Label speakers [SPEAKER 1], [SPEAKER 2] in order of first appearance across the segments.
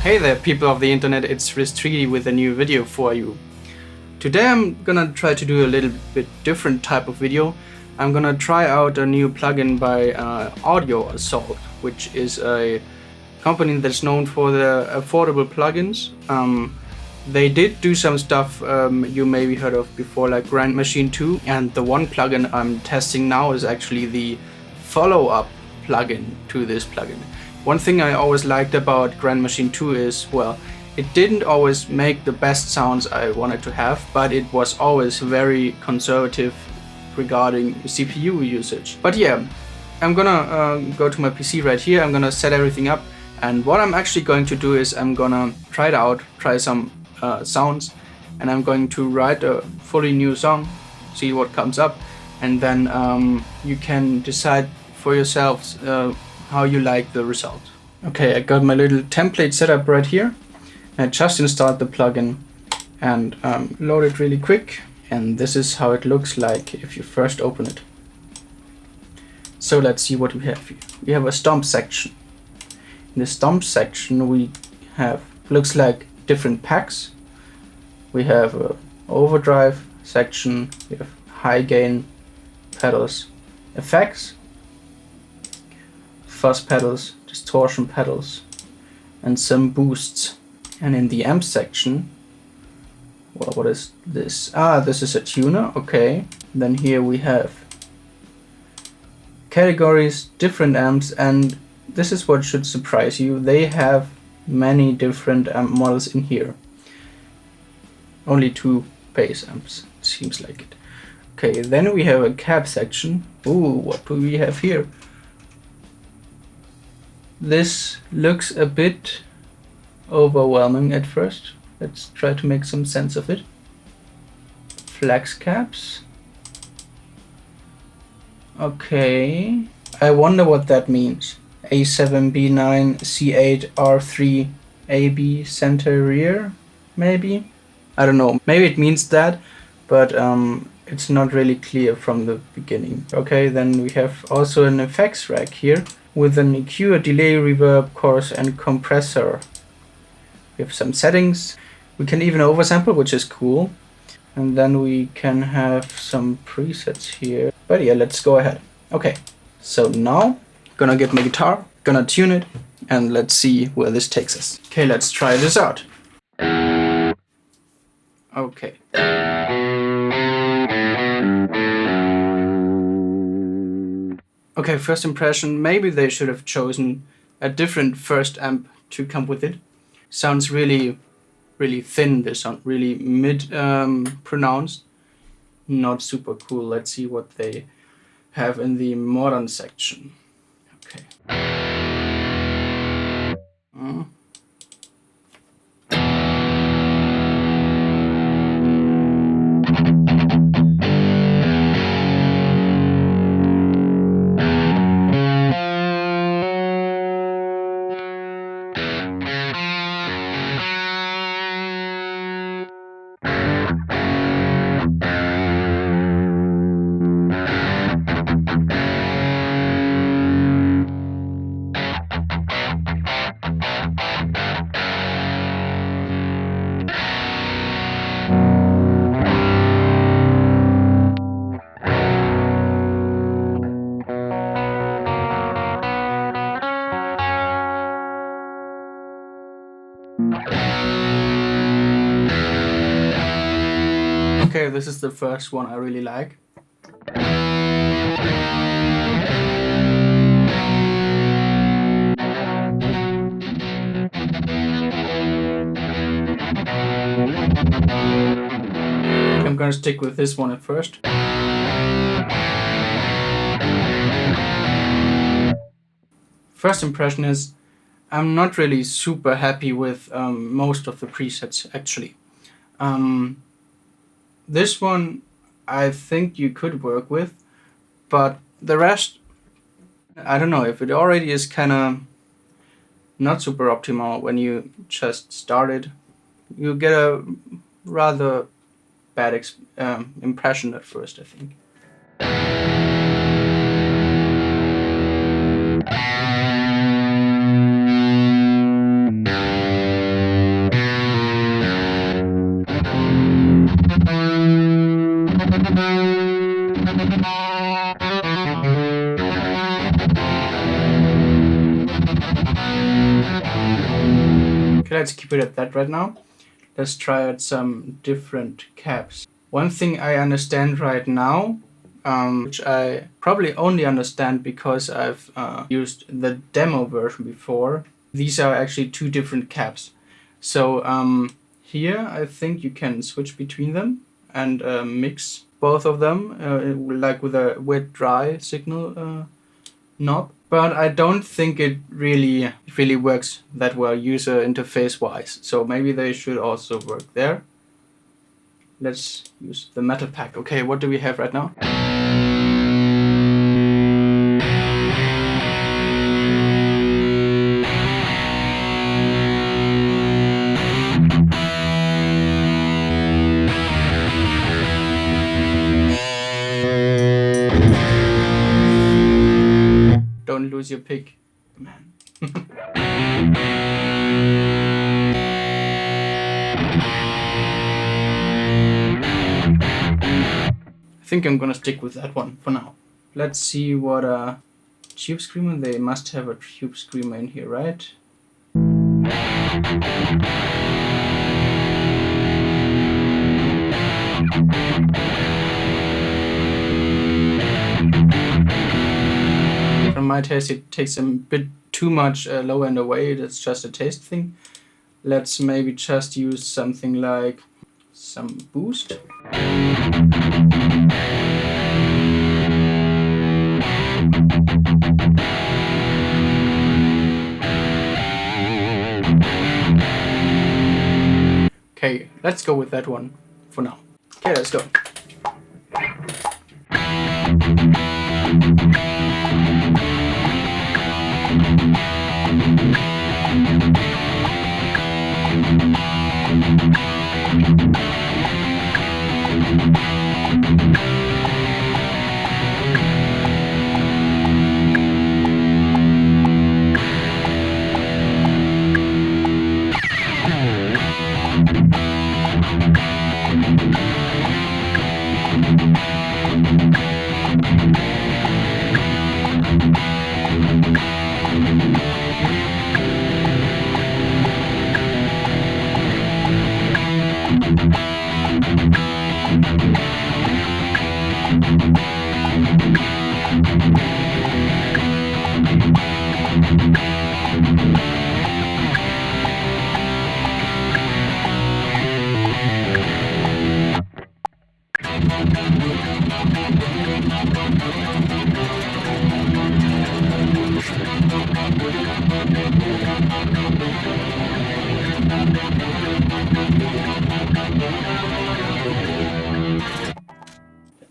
[SPEAKER 1] Hey there people of the internet, it's Ristridi with a new video for you. Today I'm gonna try to do a little bit different type of video. I'm gonna try out a new plugin by Audio Assault, which is a company that's known for their affordable plugins. They did do some stuff you maybe heard of before, like Grand Machine 2, and the one plugin I'm testing now is actually the follow-up plugin to this plugin. One thing I always liked about Grand Machine 2 is, well, it didn't always make the best sounds I wanted to have, but it was always very conservative regarding CPU usage. But yeah, I'm gonna go to my PC right here, I'm gonna set everything up, and what I'm actually going to do is I'm gonna try it out, try some sounds, and I'm going to write a fully new song, see what comes up, and then you can decide for yourselves how you like the result. Okay, I got my little template set up right here. I just installed the plugin and load it really quick, and this is how it looks like if you first open it. So let's see what we have here. We have a stomp section. In the stomp section we have, looks like different packs. We have a overdrive section, we have high gain pedals, effects, fuzz pedals, distortion pedals, and some boosts. And in the amp section, well, what is this? This is a tuner, okay. Then here we have categories, different amps, and this is what should surprise you. They have many different amp models in here. Only 2 bass amps, seems like it. Okay, then we have a cab section. Ooh, what do we have here? This looks a bit overwhelming at first. Let's try to make some sense of it. Flex cabs. Okay, I wonder what that means. A7, B9, C8, R3, AB, center, rear, maybe? I don't know, maybe it means that, but it's not really clear from the beginning. Okay, then we have also an effects rack here with an EQ, a delay, reverb, chorus, and compressor. We have some settings. We can even oversample, which is cool. And then we can have some presets here. But yeah, let's go ahead. Okay, so now gonna get my guitar, gonna tune it, and let's see where this takes us. Okay, let's try this out. Okay. Okay, first impression, maybe they should have chosen a different first amp to come with it. Sounds really, really thin, this sound, really mid pronounced. Not super cool. Let's see what they have in the modern section. Okay. Okay, this is the first one I really like. I'm gonna stick with this one at first. First impression is I'm not really super happy with most of the presets actually. This one I think you could work with, but the rest, I don't know, if it already is kinda not super optimal when you just start it, you get a rather bad impression at first, I think. Okay, let's keep it at that right now. Let's try out some different caps. One thing I understand right now, which I probably only understand because I've used the demo version before. These are actually two different caps. So here I think you can switch between them and mix both of them, like with a wet-dry signal knob. But I don't think it really works that well user interface wise. So maybe they should also work there. Let's use the metal pack. Okay, what do we have right now? Don't lose your pick, man. I think I'm gonna stick with that one for now. Let's see what a tube screamer. They must have a tube screamer in here, right? For my taste, it takes a bit too much low end away. That's just a taste thing. Let's maybe just use something like some boost. Okay, let's go with that one for now. Okay, let's go.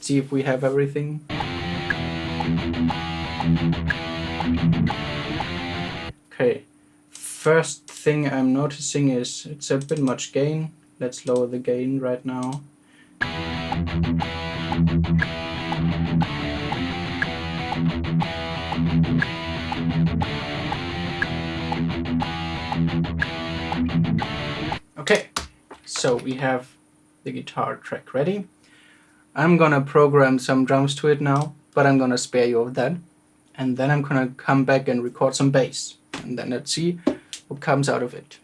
[SPEAKER 1] Let's see if we have everything. Okay, first thing I'm noticing is it's a bit much gain. Let's lower the gain right now. Okay, so we have the guitar track ready. I'm gonna program some drums to it now, but I'm gonna spare you of that. And then I'm gonna come back and record some bass. And then let's see what comes out of it.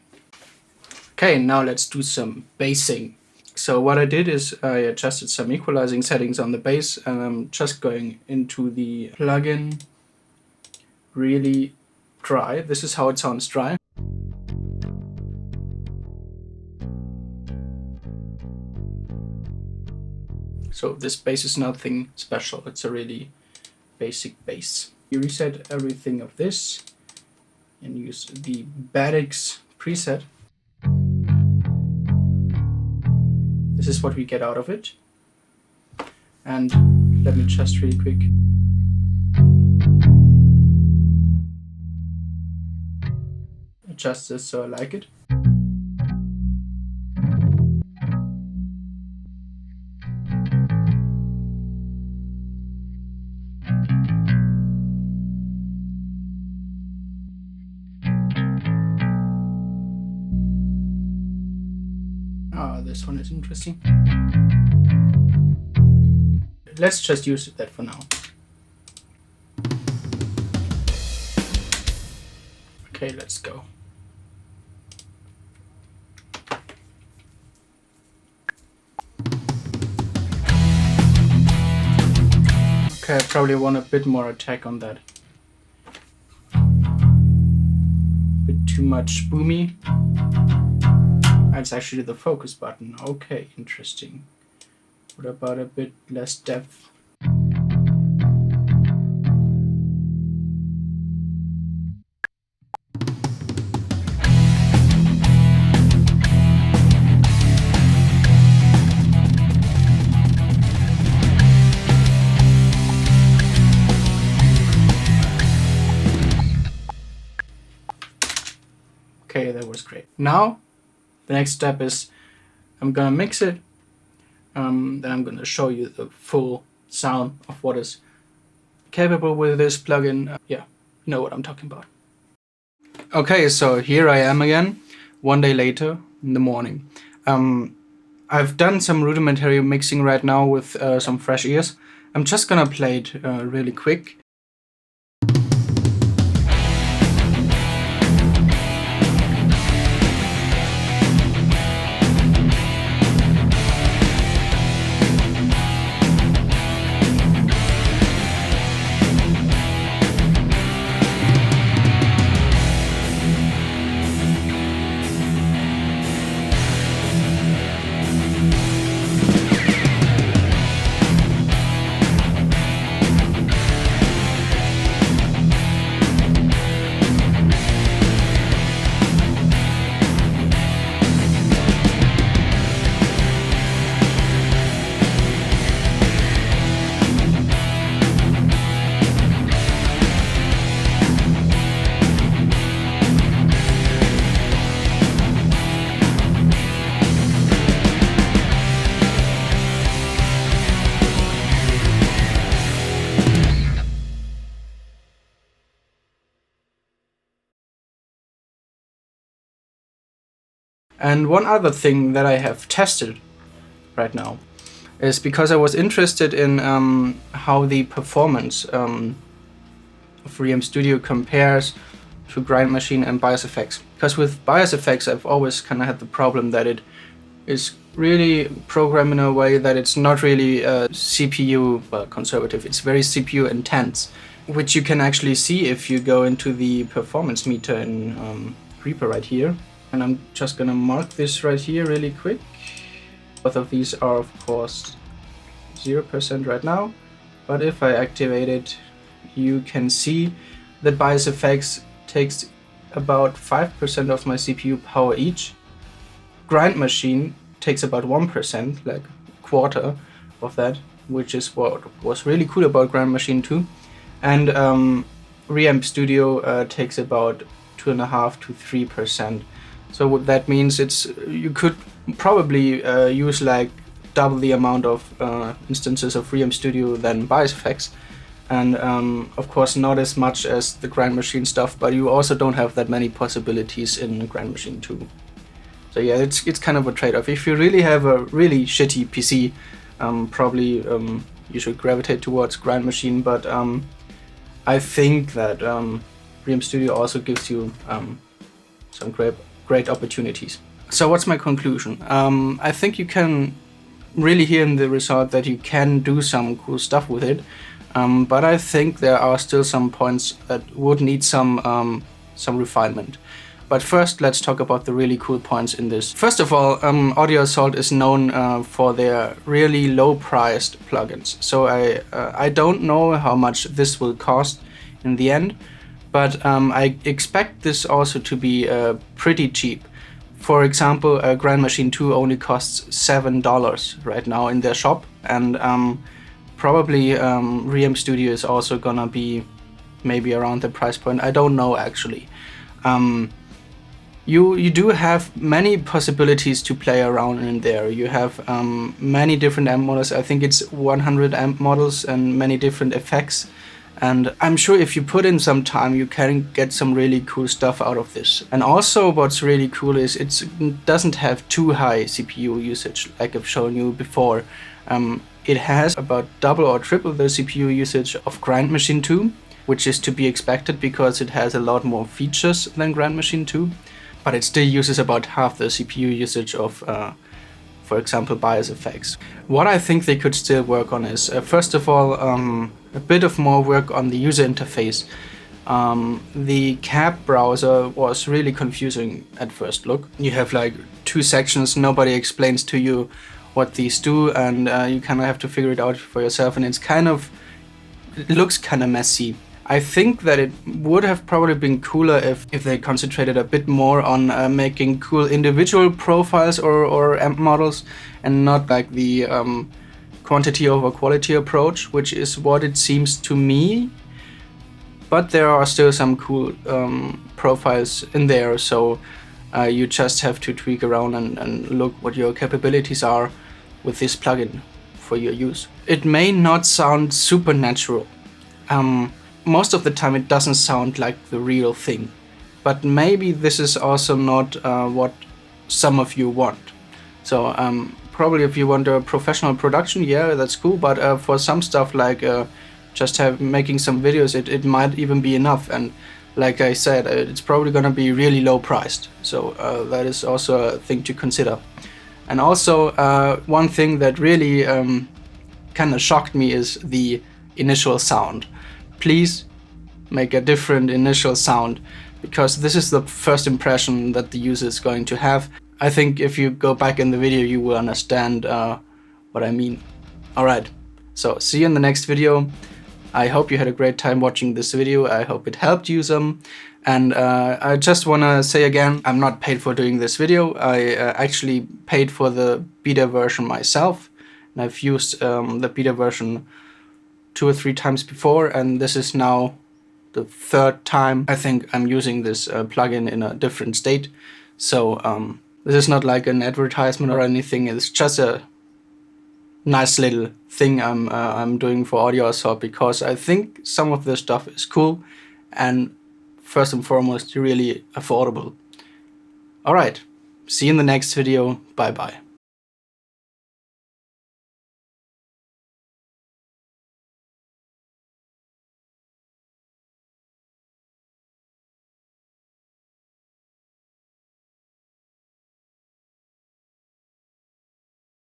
[SPEAKER 1] Okay, now let's do some bassing. So what I did is I adjusted some equalizing settings on the bass, and I'm just going into the plugin really dry. This is how it sounds dry. So this bass is nothing special, it's a really basic bass. You reset everything of this and use the Badix preset. This is what we get out of it. And let me just really quick. Adjust this so I like it. This one is interesting. Let's just use that for now. Okay, let's go. Okay, I probably want a bit more attack on that. Bit too much boomy. That's actually the focus button. Okay, interesting. What about a bit less depth? Okay, that was great. Now, the next step is I'm gonna mix it. Then I'm gonna show you the full sound of what is capable with this plugin. Yeah, you know what I'm talking about. Okay, so here I am again, one day later in the morning. I've done some rudimentary mixing right now with some fresh ears. I'm just gonna play it really quick. And one other thing that I have tested right now is because I was interested in how the performance of Reamp Studio compares to Grind Machine and Bias Effects. Because with Bias Effects I've always kind of had the problem that it is really programmed in a way that it's not really CPU conservative, it's very CPU intense, which you can actually see if you go into the performance meter in Reaper right here. And I'm just gonna mark this right here really quick. Both of these are of course 0% right now, but if I activate it, you can see that Bias Effects takes about 5% of my CPU power each. Grind Machine takes about 1%, like a quarter of that, which is what was really cool about Grind Machine 2. And Reamp Studio takes about 2.5 to 3%. So what that means, you could probably use like double the amount of instances of Reamp Studio than Bias Effects, and of course not as much as the Grind Machine stuff, but you also don't have that many possibilities in Grind Machine 2. So yeah, it's kind of a trade-off. If you really have a really shitty PC, probably you should gravitate towards Grind Machine, but I think that Reamp Studio also gives you some great opportunities. So what's my conclusion? I think you can really hear in the result that you can do some cool stuff with it, but I think there are still some points that would need some refinement. But first, let's talk about the really cool points in this. First of all, Audio Assault is known for their really low-priced plugins. So I don't know how much this will cost in the end, but I expect this also to be pretty cheap. For example, Grind Machine 2 only costs $7 right now in their shop, and probably Reamp Studio is also gonna be maybe around the price point. I don't know actually. You do have many possibilities to play around in there. You have many different amp models. I think it's 100 amp models and many different effects. And I'm sure if you put in some time, you can get some really cool stuff out of this. And also what's really cool is it doesn't have too high CPU usage, like I've shown you before. It has about double or triple the CPU usage of Grind Machine 2, which is to be expected because it has a lot more features than Grind Machine 2. But it still uses about half the CPU usage of for example, bias effects. What I think they could still work on is, first of all, a bit of more work on the user interface. The CAP browser was really confusing at first look. You have like 2 sections, nobody explains to you what these do, and you kind of have to figure it out for yourself, and it looks kind of messy. I think that it would have probably been cooler if they concentrated a bit more on making cool individual profiles or amp models, and not like the quantity over quality approach, which is what it seems to me. But there are still some cool profiles in there, so you just have to tweak around and look what your capabilities are with this plugin for your use. It may not sound super natural. Most of the time it doesn't sound like the real thing, but maybe this is also not what some of you want. So probably if you want a professional production, yeah, that's cool, but for some stuff like just making some videos, it might even be enough. And like I said, it's probably gonna be really low priced, so that is also a thing to consider. And also one thing that really kind of shocked me is the initial sound. Please make a different initial sound, because this is the first impression that the user is going to have. I think if you go back in the video, you will understand what I mean. Alright, so see you in the next video. I hope you had a great time watching this video. I hope it helped you some. And I just want to say again, I'm not paid for doing this video. I actually paid for the beta version myself, and I've used the beta version 2 or 3 times before, and this is now the 3rd time I think I'm using this plugin in a different state. So this is not like an advertisement or anything. It's just a nice little thing I'm doing for Audio Assault, because I think some of this stuff is cool and first and foremost really affordable. Alright, see you in the next video. Bye bye.